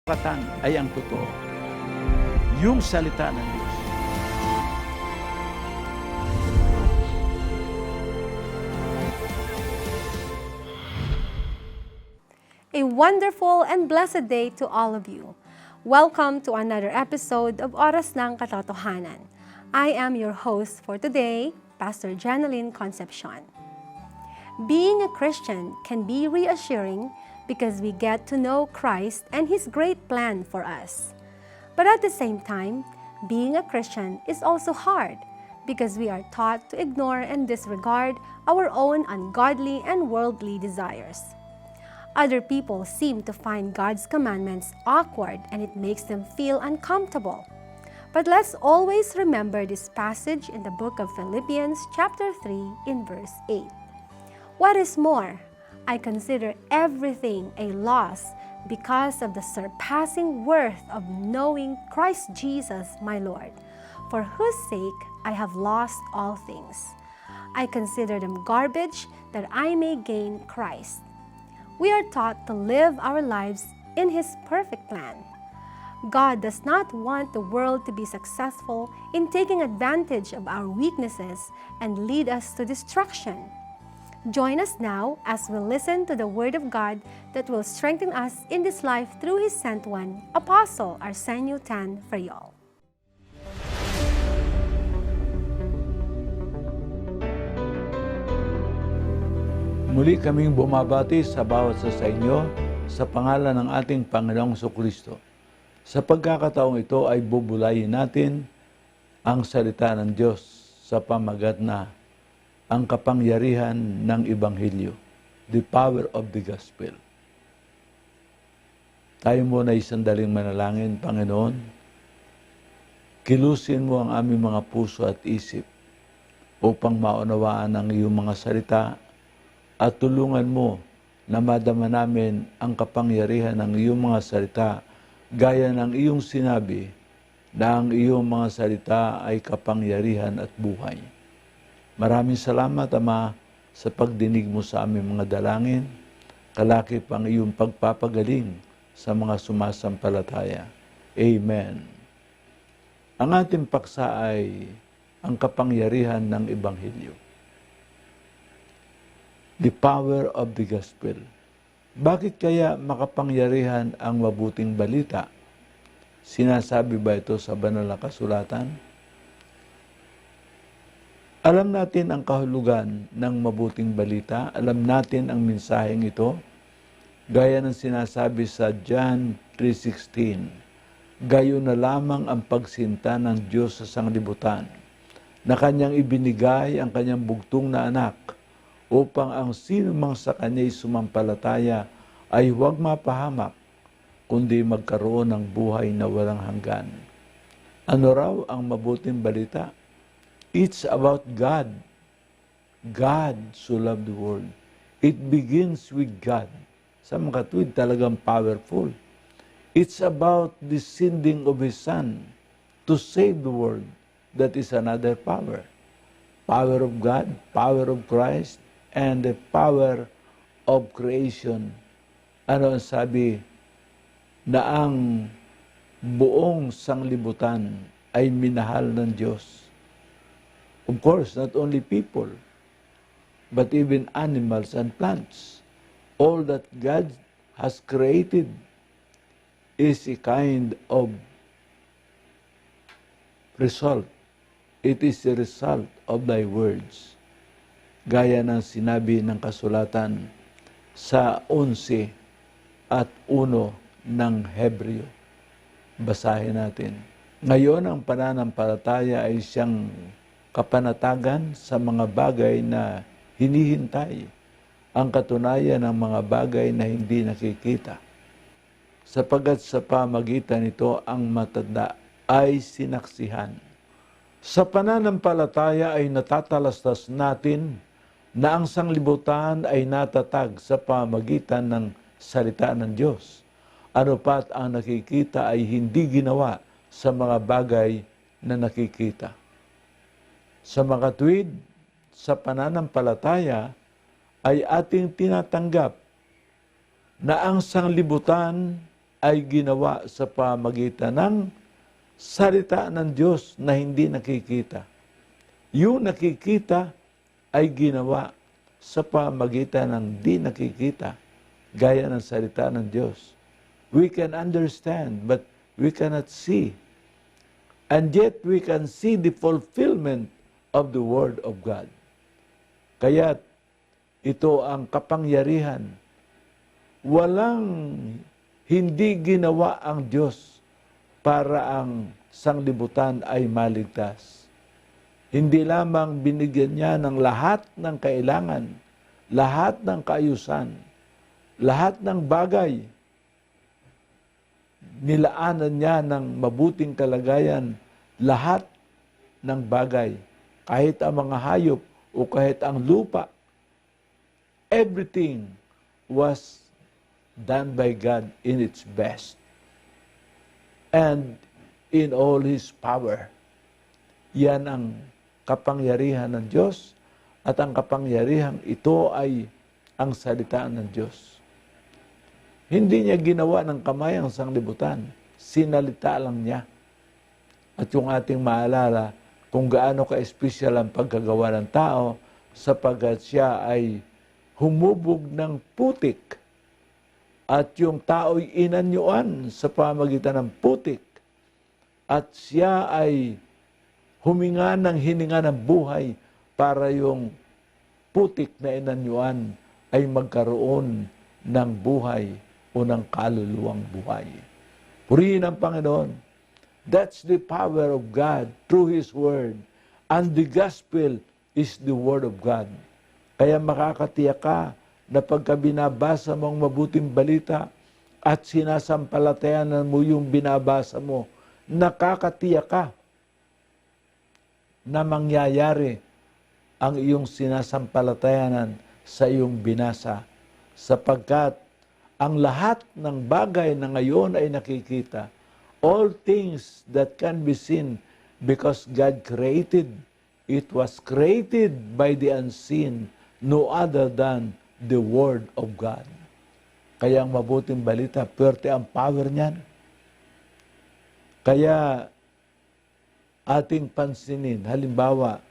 karapatan ay ang totoo. Yung salita ng Diyos. A wonderful and blessed day to all of you. Welcome to another episode of Oras ng Katotohanan. I am your host for today, Pastor Janeline Concepcion. Being a Christian can be reassuring because we get to know Christ and His great plan for us. But at the same time, being a Christian is also hard because we are taught to ignore and disregard our own ungodly and worldly desires. Other people seem to find God's commandments awkward and it makes them feel uncomfortable. But let's always remember this passage in the book of Philippians chapter 3 in verse 8. What is more, I consider everything a loss because of the surpassing worth of knowing Christ Jesus my Lord, for whose sake I have lost all things. I consider them garbage that I may gain Christ. We are taught to live our lives in His perfect plan. God does not want the world to be successful in taking advantage of our weaknesses and lead us to destruction. Join us now as we listen to the Word of God that will strengthen us in this life through His sent one, Apostle Arsenio Tan Frayol. Muli kaming bumabati sa bawat sa inyo sa pangalan ng ating Panginoong Jesucristo. Sa pagkakataong ito ay bubulayin natin ang salita ng Diyos sa pamagat na ang kapangyarihan ng Ebanghelyo, the power of the gospel. Tayo muna ay sandaling manalangin, Panginoon. Kilusin mo ang aming mga puso at isip upang maunawaan ang iyong mga salita at tulungan mo na madama namin ang kapangyarihan ng iyong mga salita gaya ng iyong sinabi na ang iyong mga salita ay kapangyarihan at buhay. Maraming salamat, Ama, sa pagdinig mo sa aming mga dalangin, kalakip ang iyong pagpapagaling sa mga sumasampalataya. Amen. Ang ating paksa ay ang kapangyarihan ng Ebanghelyo. The power of the gospel. Bakit kaya makapangyarihan ang mabuting balita? Sinasabi ba ito sa banal na kasulatan? Alam natin ang kahulugan ng mabuting balita. Alam natin ang mensaheng ito. Gaya ng sinasabi sa John 3:16, gayon na lamang ang pagsinta ng Diyos sa sanglibutan, na Kanyang ibinigay ang Kanyang bugtong na anak, upang ang sino mang sa Kanya'y sumampalataya ay huwag mapahamak, kundi magkaroon ng buhay na walang hanggan. Ano raw ang mabuting balita? It's about God. God so loved the world. It begins with God. Sa mga tuwid talagang powerful. It's about the sending of His Son to save the world. That is another power. Power of God, power of Christ, and the power of creation. Ano ang sabi? Na ang buong sanglibutan ay minahal ng Diyos. Of course, not only people, but even animals and plants. All that God has created is a kind of result. It is the result of thy words. Gaya ng sinabi ng kasulatan sa 11 at 1 ng Hebreo. Basahin natin. Ngayon ang pananampalataya ay siyang kapanatagan sa mga bagay na hinihintay, ang katunayan ng mga bagay na hindi nakikita. Sapagkat sa pamagitan nito ang matanda ay sinaksihan. Sa pananampalataya ay natatalastas natin na ang sanglibutan ay natatag sa pamagitan ng salita ng Diyos. Ano pat ang nakikita ay hindi ginawa sa mga bagay na nakikita. Sa mga tuwid, sa pananampalataya, ay ating tinatanggap na ang sanglibutan ay ginawa sa pamagitan ng salita ng Diyos na hindi nakikita. Yung nakikita ay ginawa sa pamagitan ng di nakikita, gaya ng salita ng Diyos. We can understand, but we cannot see. And yet we can see the fulfillment of the Word of God. Kaya ito ang kapangyarihan. Walang hindi ginawa ang Diyos para ang sanglibutan ay maligtas. Hindi lamang binigyan niya ng lahat ng kailangan, lahat ng kaayusan, lahat ng bagay. Nilaanan niya ng mabuting kalagayan lahat ng bagay, kahit ang mga hayop o kahit ang lupa. Everything was done by God in its best and in all His power. Yan ang kapangyarihan ng Diyos, at ang kapangyarihan ito ay ang salita ng Diyos. Hindi niya ginawa ng kamay ang sanglibutan, sinalita lang niya. At yung ating maalala kung gaano ka-espesyal ang pagkagawa ng tao, sapagkat siya ay humubog ng putik at yung tao'y inanyuan sa pamagitan ng putik at siya ay huminga ng hininga ng buhay para yung putik na inanyuan ay magkaroon ng buhay o ng kaluluwang buhay. Purihin ang Panginoon. That's the power of God through His Word. And the gospel is the Word of God. Kaya makakatiyak ka na pagka binabasa mo ang mabuting balita at sinasampalatayanan mo yung binabasa mo, nakakatiyak ka na mangyayari ang iyong sinasampalatayanan sa iyong binasa, sapagkat ang lahat ng bagay na ngayon ay nakikita, all things that can be seen because God created, it was created by the unseen, no other than the Word of God. Kaya ang mabuting balita, pwerte ang power niyan. Kaya ating pansinin, halimbawa,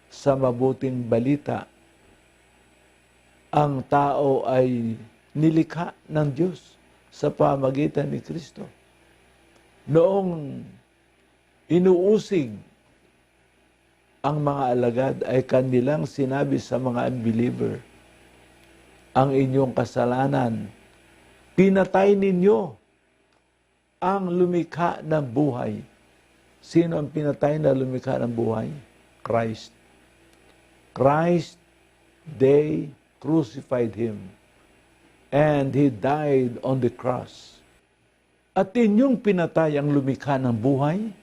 sa mabuting balita, ang tao ay nilikha ng Diyos sa pamagitan ni Kristo. Noong inuusig ang mga alagad ay kanilang sinabi sa mga unbeliever, ang inyong kasalanan, pinatay ninyo ang lumikha ng buhay. Sino ang pinatay na lumikha ng buhay? Christ. Christ, they crucified Him. And He died on the cross. At inyong pinatay ang lumikha ng buhay,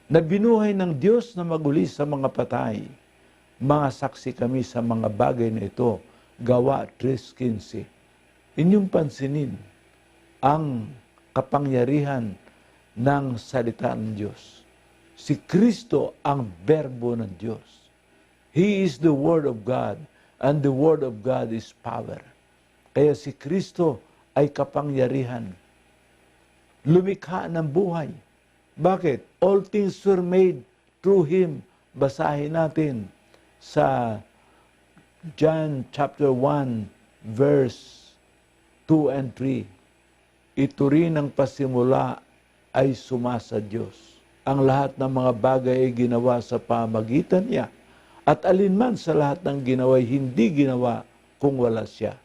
na binuhay ng Diyos na maguli sa mga patay. Mga saksi kami sa mga bagay na ito. Gawa 3:15. Inyong pansinin ang kapangyarihan ng salita ng Diyos. Si Kristo ang berbo ng Diyos. He is the Word of God, and the Word of God is power. Kaya si Kristo ay kapangyarihan. Lumikha ng buhay. Bakit? All things were made through Him. Basahin natin sa John chapter 1, verse 2 and 3. Ito rin ang pasimula ay sumasa Diyos. Ang lahat ng mga bagay ay ginawa sa pamagitan niya. At alinman sa lahat ng ginawa ay hindi ginawa kung wala siya.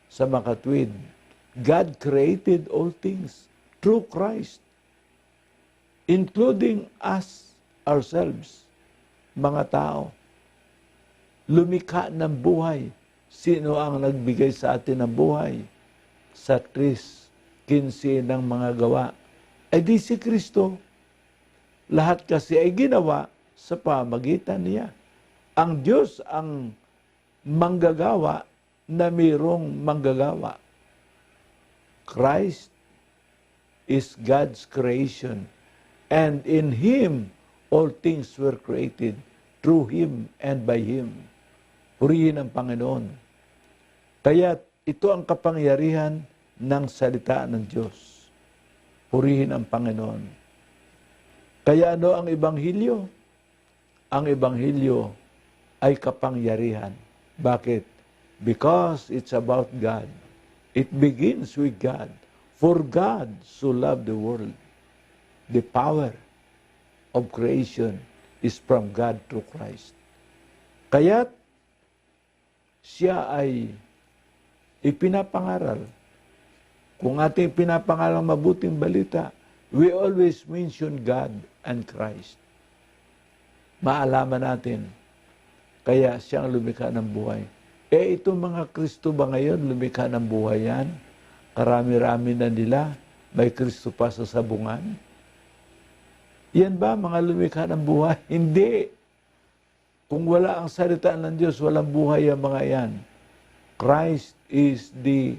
Sa makatwid, God created all things through Christ, including us, ourselves, mga tao. Lumikha ng buhay. Sino ang nagbigay sa atin ng buhay? Sa 3:15 ng mga gawa. Ay di si Kristo. Lahat kasi ay ginawa sa pamagitan niya. Ang Diyos ang manggagawa na mayroong manggagawa. Christ is God's creation. And in Him, all things were created through Him and by Him. Purihin ang Panginoon. Kaya ito ang kapangyarihan ng salita ng Diyos. Purihin ang Panginoon. Kaya ano ang Ebanghelyo? Ang Ebanghelyo ay kapangyarihan. Bakit? Because it's about God. It begins with God. For God so loved the world. The power of creation is from God through Christ. Kaya't siya ay ipinapangaral. Kung ating pinapangaral mabuting balita, we always mention God and Christ. Maalaman natin, kaya siyang lumikha ng buhay. Itong mga Kristo ba ngayon, lumikha ng buhay yan? Karami-rami na nila, may Kristo pa sa sabungan? Yan ba mga lumikha ng buhay? Hindi. Kung wala ang salita ng Diyos, walang buhay ang mga yan. Christ is the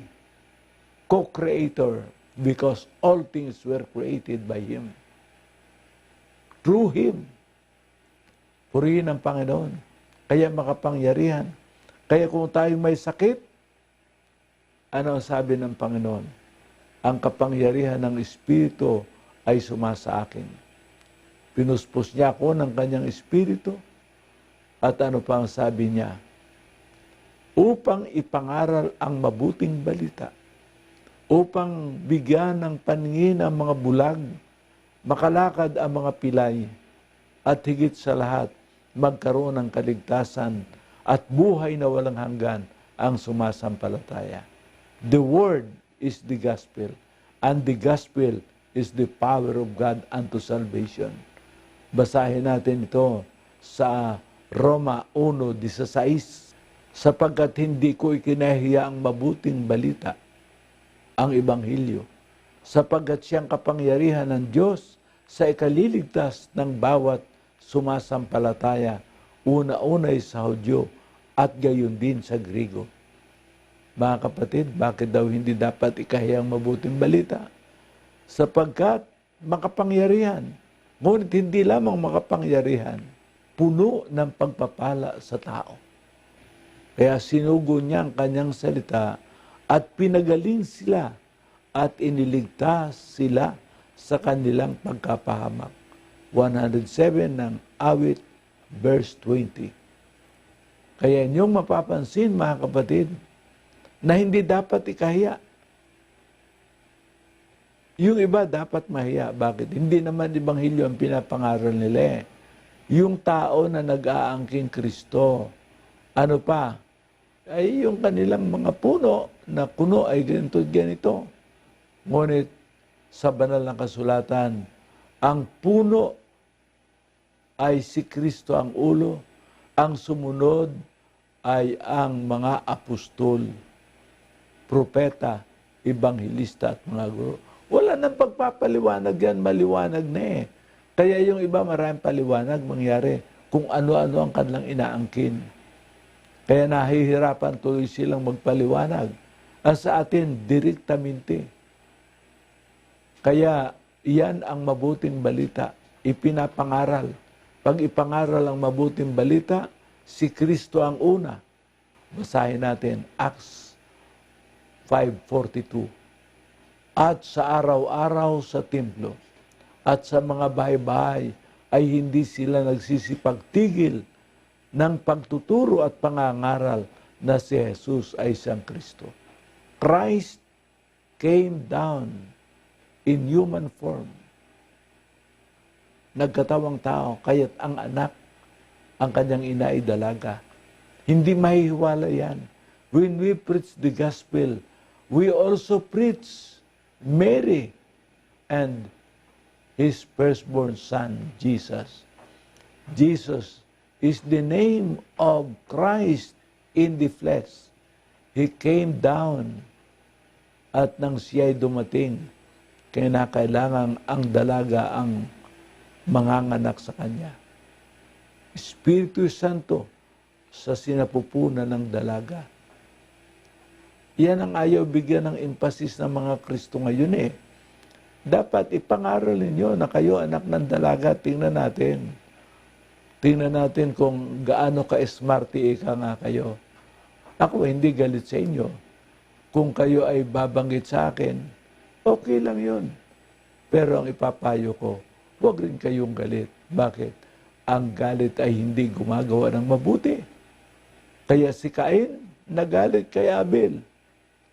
co-creator because all things were created by Him. Through Him. Purihin ang Panginoon. Kaya makapangyarihan. Kaya kung tayo may sakit, ano ang sabi ng Panginoon? Ang kapangyarihan ng Espiritu ay sumasa akin. Pinuspos niya ako ng kanyang Espiritu. At ano pa ang sabi niya? Upang ipangaral ang mabuting balita. Upang bigyan ng paningin ang mga bulag, makalakad ang mga pilay, at higit sa lahat, magkaroon ng kaligtasan at buhay na walang hanggan ang sumasampalataya. The Word is the gospel, and the gospel is the power of God unto salvation. Basahin natin ito sa Roma 1:16. Sapagkat hindi ko ikinahiya ang mabuting balita, ang Ebanghelyo, sapagkat siyang kapangyarihan ng Diyos sa ikaliligtas ng bawat sumasampalataya, una-unay sa Hudyo at gayon din sa Grigo. Mga kapatid, bakit daw hindi dapat ikahiya ang mabuting balita? Sapagkat makapangyarihan, ngunit hindi lamang makapangyarihan, puno ng pagpapala sa tao. Kaya sinugo niya ang kanyang salita at pinagaling sila at iniligtas sila sa kanilang pagkapahamak. 107 ng awit, verse 20. Kaya inyong mapapansin, mga kapatid, na hindi dapat ikahiya. Yung iba dapat mahiya. Bakit? Hindi naman Ebanghelyo ang pinapangaral nila. Yung tao na nag-aangking Kristo, ano pa? Ay yung kanilang mga puno, na kuno ay ganito at ganito. Ngunit sa banal na kasulatan, ang puno ay si Kristo ang ulo, ang sumunod ay ang mga apostol, propeta, ebanghelista at mga guro. Wala nang pagpapaliwanag yan, maliwanag na eh. Kaya yung iba maraming paliwanag mangyari kung ano-ano ang kanilang inaangkin. Kaya nahihirapan tuloy silang magpaliwanag. Ang sa atin, direktamente. Kaya iyan ang mabuting balita, ipinapangaral. Pag ipangaral ang mabuting balita, si Kristo ang una. Basahin natin, Acts 5:42. At sa araw-araw sa templo at sa mga bahay-bahay ay hindi sila nagsisipagtigil ng pagtuturo at pangangaral na si Jesus ay siyang Kristo. Christ came down in human form. Nagkatawang tao, kaya't ang anak, ang kanyang ina ay dalaga. Hindi mahihiwala yan. When we preach the gospel, we also preach Mary and His firstborn son, Jesus. Jesus is the name of Christ in the flesh. He came down at nang siya'y dumating, kinakailangan ang dalaga ang manganganak sa kanya. Espiritu Santo sa sinapupunan ng dalaga. Yan ang ayaw bigyan ng emphasis ng mga Kristo ngayon eh. Dapat ipangaral ninyo na kayo anak ng dalaga. Tingnan natin. Tingnan natin kung gaano ka-smarty ika nga kayo. Ako hindi galit sa inyo. Kung kayo ay babanggit sa akin, okay lang yun. Pero ang ipapayo ko, huwag rin kayong galit. Bakit? Ang galit ay hindi gumagawa ng mabuti. Kaya si Cain, nagalit kay Abel.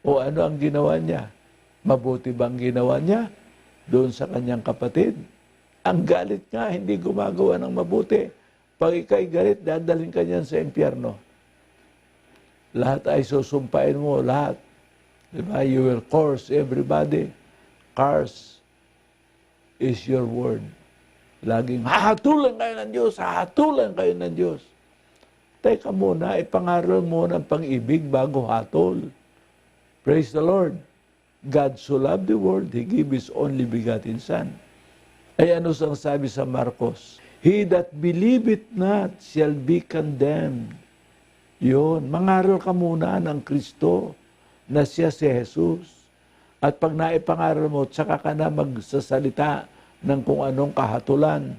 O ano ang ginawa niya? Mabuti bang ginawa niya doon sa kanyang kapatid? Ang galit nga, hindi gumagawa ng mabuti. Pag ikay galit, dadalhin ka niyan sa impyerno. Lahat ay susumpain mo, lahat. Diba? You will curse everybody. Curse is your word. Laging, hahatulan kayo ng Diyos, hahatulan kayo ng Diyos. Teka muna, ipangaral mo ng pang-ibig bago hatol. Praise the Lord. God so loved the world, He gave His only begotten Son. Ay ano sang sabi sa Marcos? He that believeth not shall be condemned. Yun, mangaral ka muna ng Kristo na siya si Jesus. At pag naipangaral mo, tsaka ka na magsasalita ng kung anong kahatulan.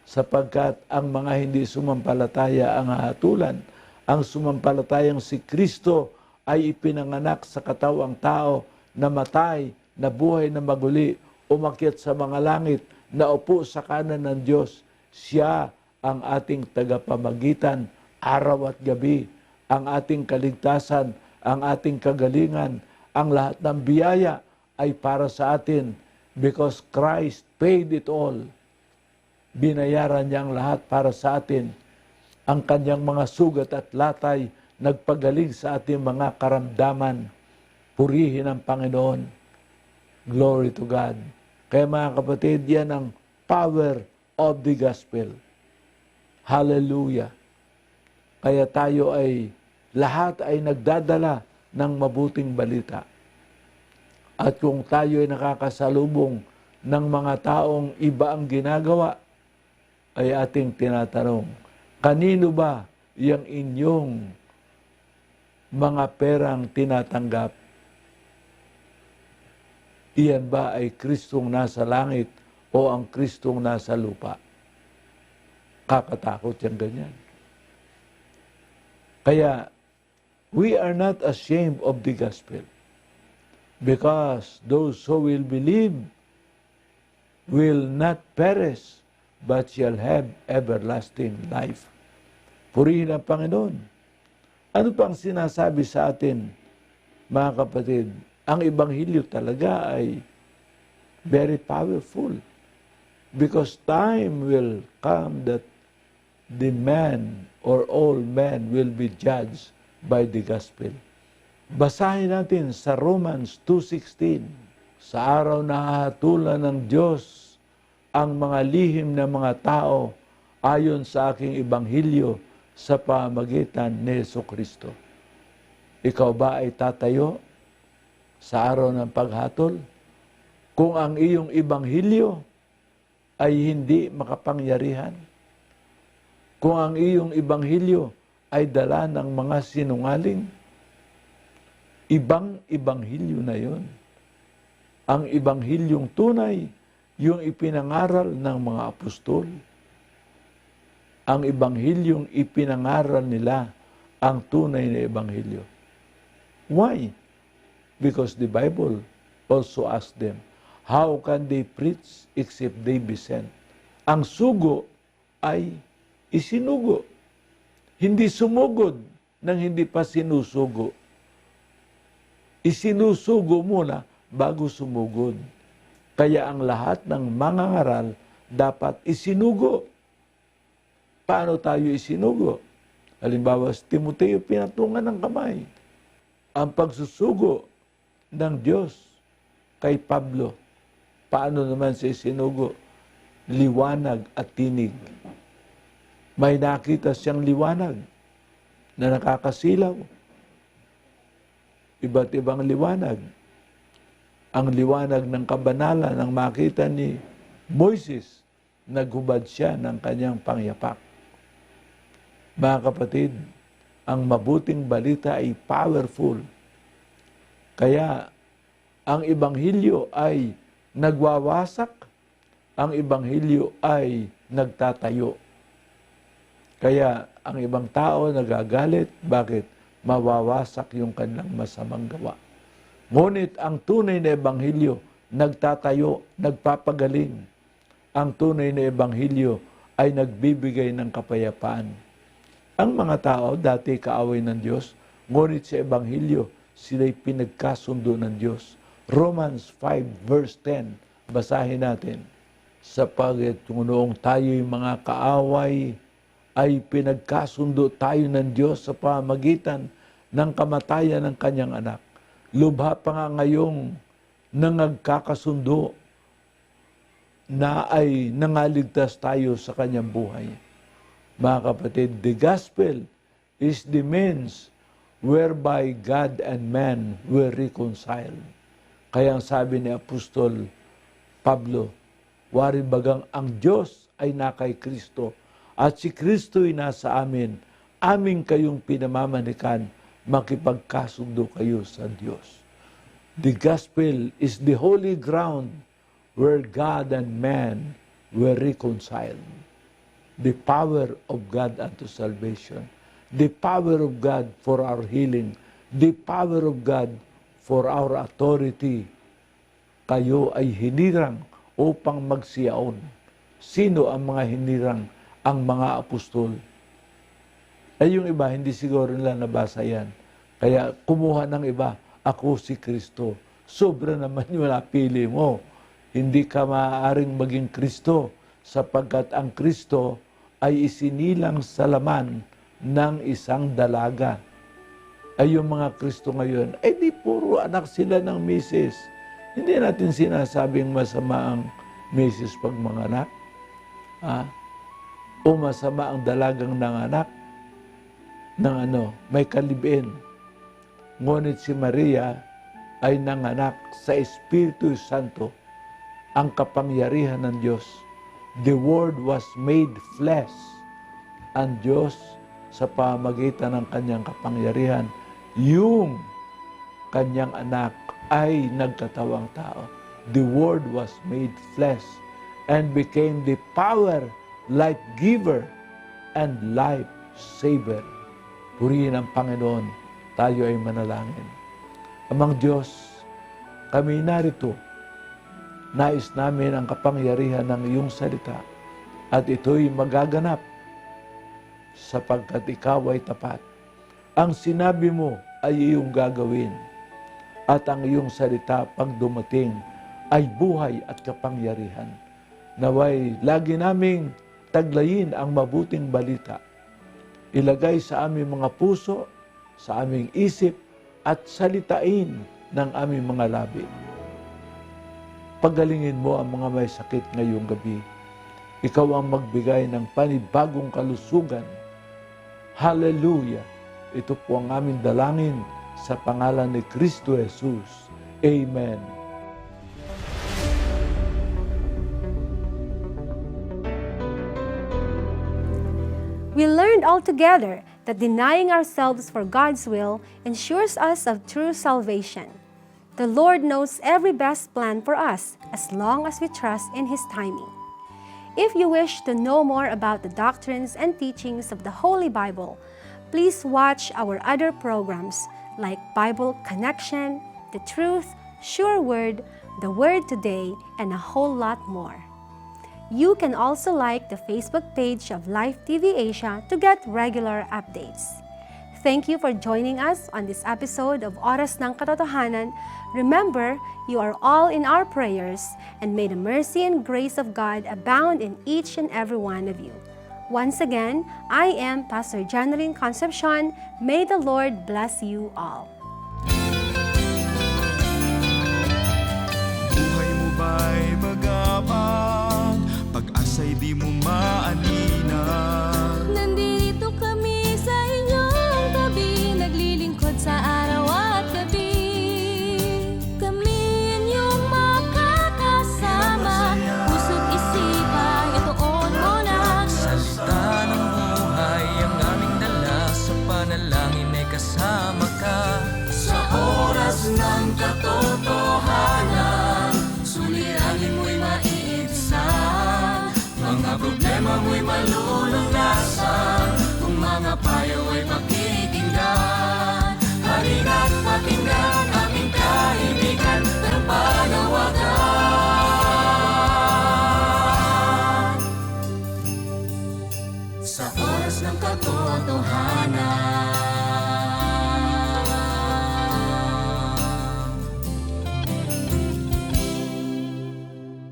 Sapagkat ang mga hindi sumampalataya ang hahatulan. Ang sumampalatayang si Kristo ay ipinanganak sa katawang tao, namatay, nabuhay na maguli, umakyat sa mga langit, naupo sa kanan ng Diyos. Siya ang ating tagapamagitan, araw at gabi, ang ating kaligtasan, ang ating kagalingan, ang lahat ng biyaya ay para sa atin because Christ paid it all. Binayaran niya ang lahat para sa atin. Ang kanyang mga sugat at latay nagpagaling sa ating mga karamdaman. Purihin ang Panginoon. Glory to God. Kaya mga kapatid, yan ang power of the gospel. Hallelujah. Kaya tayo ay, lahat ay nagdadala ng mabuting balita. At kung tayo ay nakakasalubong ng mga taong iba ang ginagawa, ay ating tinatanong, kanino ba yung inyong mga perang tinatanggap? Iyan ba ay Kristong nasa langit o ang Kristong nasa lupa? Kakatakot yung ganyan. Kaya, we are not ashamed of the gospel because those who will believe will not perish but shall have everlasting life. Purihin ang Panginoon. Ano pang sinasabi sa atin, mga kapatid? Ang Ebanghelyo talaga ay very powerful because time will come that the man or all men will be judged by the gospel. Basahin natin sa Romans 2:16. Sa araw na hahatulan ng Diyos ang mga lihim ng mga tao ayon sa aking Ebanghelyo sa pamamagitan ni Jesucristo. Ikaw ba ay tatayo sa araw ng paghatol kung ang iyong Ebanghelyo ay hindi makapangyarihan? Kung ang iyong Ebanghelyo ay dala ng mga sinungaling? Ibang Ebanghelyo na yon. Ang Ebanghilyong tunay, yung ipinangaral ng mga apostol. Ang Ebanghilyong ipinangaral nila, ang tunay na Ebanghelyo. Why? Because the Bible also asked them, how can they preach except they be sent? Ang sugo ay isinugo. Hindi sumugod nang hindi pa sinusugo. Isinusugo muna bago sumugod. Kaya ang lahat ng mangangaral dapat isinugo. Paano tayo isinugo? Halimbawa, si Timoteo pinatungan ng kamay. Ang pagsusugo ng Diyos kay Pablo, paano naman siya isinugo? Liwanag at tinig. May nakita siyang liwanag na nakakasilaw. Iba't ibang liwanag. Ang liwanag ng kabanalan ang makita ni Moises, naghubad siya ng kanyang pangyapak. Mga kapatid, ang mabuting balita ay powerful. Kaya ang Ebanghelyo ay nagwawasak, ang Ebanghelyo ay nagtatayo. Kaya ang ibang tao nagagalit, bakit? Mawawasak yung kanilang masamang gawa. Ngunit ang tunay na Ebanghelyo, nagtatayo, nagpapagaling. Ang tunay na ebanghelyo ay nagbibigay ng kapayapaan. Ang mga tao dati kaaway ng Diyos, ngunit sa ebanghelyo, sila'y pinagkasundo ng Diyos. Romans 5 verse 10, basahin natin. Sapagkat noong tayo'y mga kaaway, ay pinagkasundo tayo ng Diyos sa pamamagitan ng kamatayan ng kanyang anak. Lubha pa nga ngayong nangagkakasundo na ay nangaligtas tayo sa kanyang buhay. Mga kapatid, the gospel is the means whereby God and man were reconciled. Kaya ang sabi ni Apostol Pablo, wari bagang ang Diyos ay nakay Kristo at si Kristo'y nasa amin, aming kayong pinamamanikan, makipagkasundo kayo sa Diyos. The gospel is the holy ground where God and man were reconciled. The power of God unto salvation. The power of God for our healing. The power of God for our authority. Kayo ay hinirang upang magsiyaon. Sino ang mga hinirang? Ang mga apostol. Ay yung iba, hindi siguro nila nabasa yan. Kaya kumuha ng iba, ako si Kristo. Sobra naman yung napili mo. Hindi ka maaaring maging Kristo sapagkat ang Kristo ay isinilang sa laman ng isang dalaga. Ay yung mga Kristo ngayon, ay di puro anak sila ng misis. Hindi natin sinasabing masama ang misis pag mga anak. O masama ang dalagang nanganak ng may kalibin. Ngunit si Maria ay nanganak sa Espiritu Santo, ang kapangyarihan ng Diyos. The Word was made flesh. Ang Diyos sa pamamagitan ng kanyang kapangyarihan, yung kanyang anak ay nagkatawang tao. The Word was made flesh and became the power, life giver, and life saver. Purihin ang Panginoon, tayo ay manalangin. Amang Diyos, kami narito, nais namin ang kapangyarihan ng iyong salita at ito'y magaganap sapagkat ikaw ay tapat. Ang sinabi mo ay iyong gagawin at ang iyong salita pag dumating ay buhay at kapangyarihan. Naway lagi naming taglayin ang mabuting balita. Ilagay sa aming mga puso, sa aming isip, at salitain ng aming mga labi. Pagalingin mo ang mga may sakit ngayong gabi. Ikaw ang magbigay ng panibagong kalusugan. Hallelujah! Ito po ang aming dalangin sa pangalan ni Kristo Jesus. Amen. We learned altogether that denying ourselves for God's will ensures us of true salvation. The Lord knows every best plan for us as long as we trust in His timing. If you wish to know more about the doctrines and teachings of the Holy Bible, please watch our other programs like Bible Connection, The Truth, Sure Word, The Word Today, and a whole lot more. You can also like the Facebook page of Life TV Asia to get regular updates. Thank you for joining us on this episode of Oras ng Katotohanan. Remember, you are all in our prayers, and may the mercy and grace of God abound in each and every one of you. Once again, I am Pastor Janeline Concepcion. May the Lord bless you all. Buhay mo ba'y magamang, pag-asa'y di mo maanina. Nandito kami sa inyong tabi, naglilingkod sa araw at gabi. Kami inyong makakasama, puso't isipan, ituon mo na. Salita ng buhay ang aming dala, sa panalangin ay kasama ka. Sa oras ng katotohanan, suliranin mo'y maiibsan, mga problema mo'y malulunasan, kung mga payo ay pakikinggan. Halina't pakinggan aming kaibigan, ng panawagan. ng katotohanan.